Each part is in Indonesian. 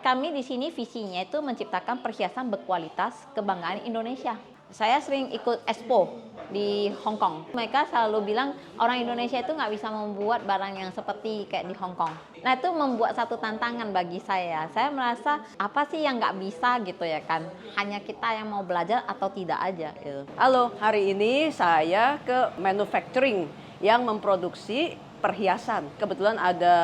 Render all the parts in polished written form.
Kami di sini visinya itu menciptakan perhiasan berkualitas kebanggaan Indonesia. Saya sering ikut expo di Hong Kong. Mereka selalu bilang orang Indonesia itu nggak bisa membuat barang yang seperti kayak di Hong Kong. Nah itu membuat satu tantangan bagi saya. Saya merasa apa sih yang nggak bisa gitu ya kan? Hanya kita yang mau belajar atau tidak aja gitu. Halo, hari ini saya ke manufacturing yang memproduksi perhiasan. Kebetulan ada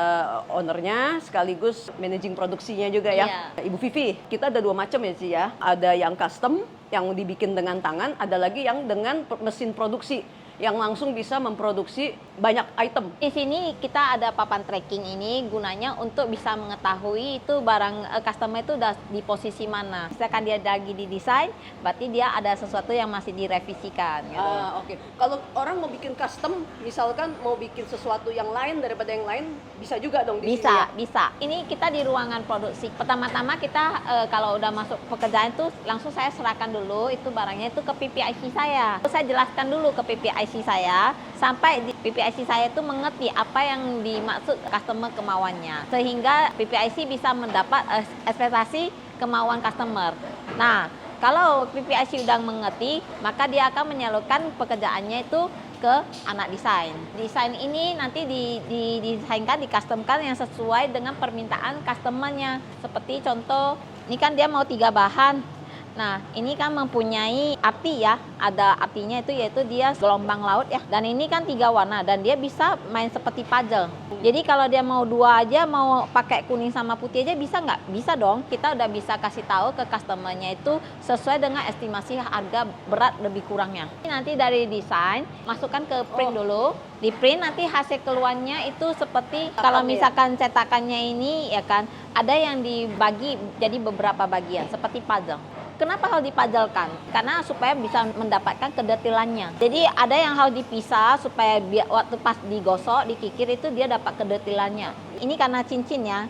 ownernya sekaligus managing produksinya juga ya. Iya. Ibu Vivi, kita ada dua macam ya Ci ya. Ada yang custom, yang dibikin dengan tangan, ada lagi yang dengan mesin produksi yang langsung bisa memproduksi banyak item. Di sini kita ada papan tracking ini gunanya untuk bisa mengetahui itu barang customer itu udah di posisi mana. Misalkan dia lagi di desain, berarti dia ada sesuatu yang masih direvisikan gitu. Oke. Kalau orang mau bikin custom, misalkan mau bikin sesuatu yang lain daripada yang lain, bisa juga dong di sini ya? Bisa. Ini kita di ruangan produksi. Pertama-tama kita kalau udah masuk pekerjaan itu langsung saya serahkan dulu itu barangnya itu ke PPIC saya. Saya jelaskan dulu ke PPIC saya sampai di PPIC saya itu mengerti apa yang dimaksud customer kemauannya. Sehingga PPIC bisa mendapat ekspektasi kemauan customer. Nah, kalau PPIC udah mengerti, maka dia akan menyalurkan pekerjaannya itu ke anak desain. Desain ini nanti didesainkan, dicustomkan yang sesuai dengan permintaan customernya. Seperti contoh, ini kan dia mau 3 bahan. Nah, ini kan mempunyai api ya, ada apinya itu yaitu dia gelombang laut ya. Dan ini kan 3 warna dan dia bisa main seperti puzzle. Jadi kalau dia mau 2 aja, mau pakai kuning sama putih aja bisa nggak? Bisa dong, kita udah bisa kasih tahu ke customernya itu sesuai dengan estimasi harga berat lebih kurangnya. Nanti dari desain, masukkan ke print dulu. Di print nanti hasil keluarnya itu seperti kalau misalkan cetakannya ini ya kan, ada yang dibagi jadi beberapa bagian seperti puzzle. Kenapa harus dipajalkan? Karena supaya bisa mendapatkan kedetilannya. Jadi ada yang harus dipisah supaya waktu pas digosok, dikikir itu dia dapat kedetilannya. Ini karena cincin ya.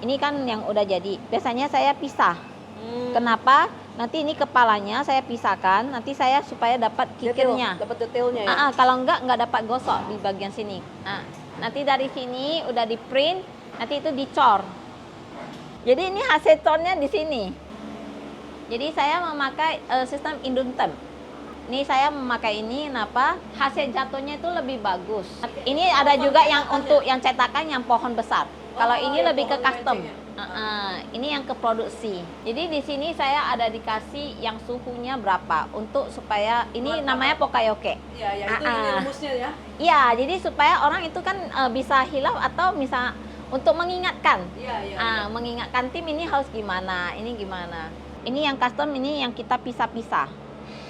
Ini kan yang udah jadi. Biasanya saya pisah. Kenapa? Nanti ini kepalanya saya pisahkan. Nanti saya supaya dapat kikirnya. Dapat detailnya ya. Kalau nggak dapat gosok di bagian sini. Nah, nanti dari sini udah di print, nanti itu dicor. Jadi ini hasil cornya di sini. Jadi saya memakai sistem induntem. Ini saya memakai ini kenapa? Hasil jatuhnya itu lebih bagus. Ini ada juga yang untuk yang cetakan yang pohon besar. Kalau ini lebih ke custom. Ini yang ke produksi. Jadi di sini saya ada dikasih yang suhunya berapa untuk supaya ini namanya pokayoke. Iya, itu rumusnya ya. Iya, jadi supaya orang itu kan bisa hilaf atau bisa untuk mengingatkan. Mengingatkan tim ini harus gimana, ini gimana. Ini yang custom, ini yang kita pisah-pisah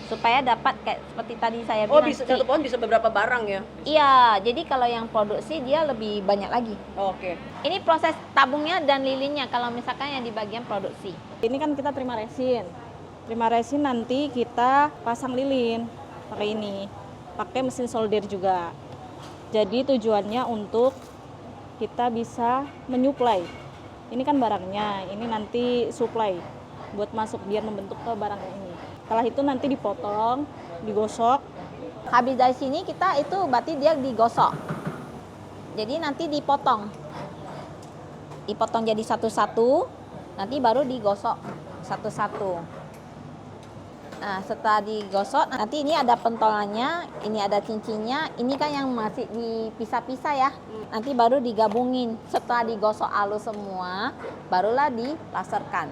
supaya dapat kayak seperti tadi saya bilang. Bisa satu pohon bisa beberapa barang ya? Iya, jadi kalau yang produksi dia lebih banyak lagi. Oke. Ini proses tabungnya dan lilinnya kalau misalkan yang di bagian produksi. Ini kan kita terima resin. Terima resin nanti kita pasang lilin pakai ini. Pakai mesin solder juga. Jadi tujuannya untuk kita bisa menyuplai. Ini kan barangnya, ini nanti supply buat masuk biar membentuk ke barangnya ini. Setelah itu nanti dipotong, digosok. Habis dari sini kita itu berarti dia digosok. Jadi nanti dipotong. Dipotong jadi satu-satu, nanti baru digosok satu-satu. Nah, setelah digosok, nanti ini ada pentolannya, ini ada cincinnya, ini kan yang masih dipisah-pisah ya. Nanti baru digabungin. Setelah digosok halus semua, barulah dilaserkan.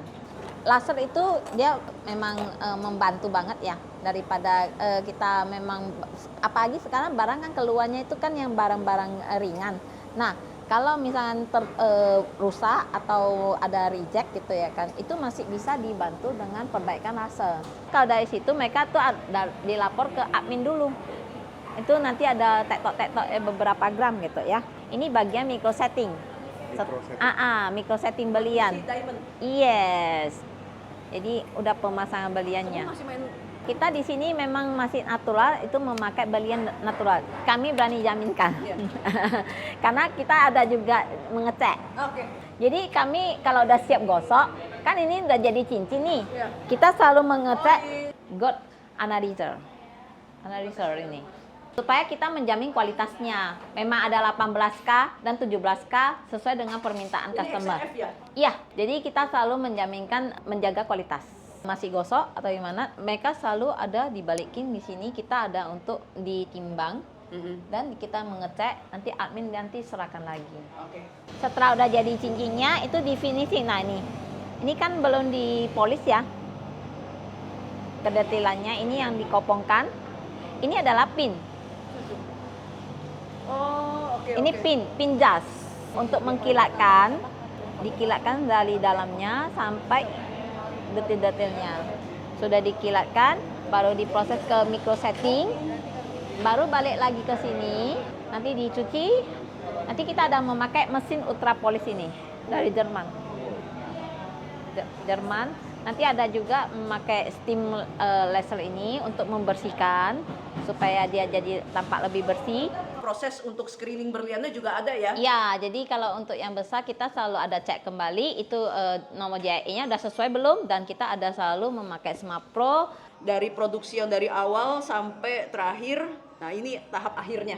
Laser itu dia memang membantu banget ya daripada kita memang apalagi sekarang barang kan keluarnya itu kan yang barang-barang ringan. Nah, kalau misalnya rusak atau ada reject gitu ya kan, itu masih bisa dibantu dengan perbaikan laser. Kalau dari situ mereka tuh dilapor ke admin dulu. Itu nanti ada tektok-tektok beberapa gram gitu ya. Ini bagian micro setting. Micro setting belian. Yes. Jadi udah pemasangan beliannya. Kita di sini memang masih natural, itu memakai belian natural. Kami berani jaminkan. Karena kita ada juga mengecek. Jadi kami kalau udah siap gosok, kan ini udah jadi cincin nih. Kita selalu mengecek God analyzer. Analyzer ini. supaya kita menjamin kualitasnya. Memang ada 18K dan 17K sesuai dengan permintaan customer. XRF ya? Iya, jadi kita selalu menjaminkan menjaga kualitas. Masih gosok atau gimana, mereka selalu ada dibalikin di sini, kita ada untuk ditimbang dan kita mengecek, nanti admin nanti serahkan lagi. Oke. Setelah udah jadi cincinnya itu di finishing. Nah ini kan belum dipolis ya. Kedetilannya ini yang dikopongkan. Ini adalah pin. Oh, oke. Ini pin jas untuk mengkilatkan, dikilatkan dari dalamnya sampai detil-detilnya. Sudah dikilatkan, baru diproses ke micro setting, baru balik lagi ke sini, nanti dicuci. Nanti kita ada memakai mesin ultrapolis ini dari Jerman. Nanti ada juga memakai steam laser ini untuk membersihkan supaya dia jadi tampak lebih bersih. Proses untuk screening berliannya juga ada ya? Ya, jadi kalau untuk yang besar kita selalu ada cek kembali itu nomor JIE-nya udah sesuai belum, dan kita ada selalu memakai Smart Pro. Dari produksi yang dari awal sampai terakhir, nah ini tahap akhirnya.